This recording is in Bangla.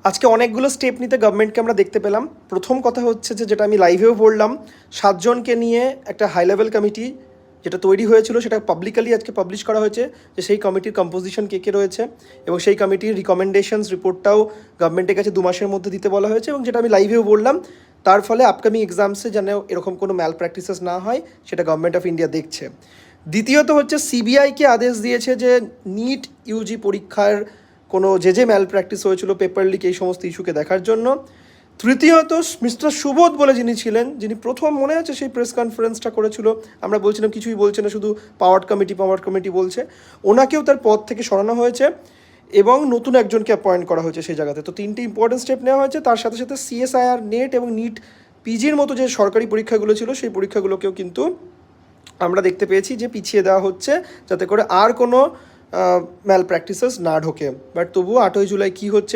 আজকে অনেকগুলো স্টেপ নিতে গভর্নমেন্টকে আমরা দেখতে পেলাম। প্রথম কথা হচ্ছে যেটা আমি লাইভেও বললাম, 7 জনকে নিয়ে একটা হাই লেভেল কমিটি যেটা তৈরি হয়েছিল সেটা পাবলিকালি আজকে পাবলিশ করা হয়েছে, যে সেই কমিটির কম্পোজিশন কে কে রয়েছে এবং সেই কমিটির রিকমেন্ডেশনস রিপোর্টটাও গভর্নমেন্টের কাছে 2 মাসের মধ্যে দিতে বলা হয়েছে। এবং যেটা আমি লাইভেও বললাম, তার ফলে আপকামিং এক্সামসে যেন এরকম কোনো ম্যাল প্র্যাকটিসেস না হয় সেটা গভর্নমেন্ট অফ ইন্ডিয়া দেখছে। দ্বিতীয়ত হচ্ছে সিবিআইকে আদেশ দিয়েছে যে নিট ইউজি পরীক্ষার কোনো যে ম্যাল প্র্যাকটিস হয়েছিল, পেপার লিক, এই সমস্ত ইস্যুকে দেখার জন্য। তৃতীয়ত মিস্টার সুবোধ বলে যিনি ছিলেন, যিনি প্রথম মনে আছে সেই প্রেস কনফারেন্সটা করেছিল, আমরা বলছিলাম কিছুই বলছে না, শুধু পাওয়ার কমিটি বলছে, ওনাকেও তার পদ থেকে সরানো হয়েছে এবং নতুন একজনকে অ্যাপয়েন্ট করা হয়েছে সেই জায়গাতে। তো 3টে ইম্পর্টেন্ট স্টেপ নেওয়া হয়েছে। তার সাথে সাথে সিএসআইআর, নেট এবং নিট পিজির মতো যে সরকারি পরীক্ষাগুলো ছিল সেই পরীক্ষাগুলোকেও কিন্তু আমরা দেখতে পেয়েছি যে পিছিয়ে দেওয়া হচ্ছে, যাতে করে আর কোনো ম্যাল প্র্যাকটিসেস না ঢোকে। বাট তবুও 8ই জুলাই কী হচ্ছে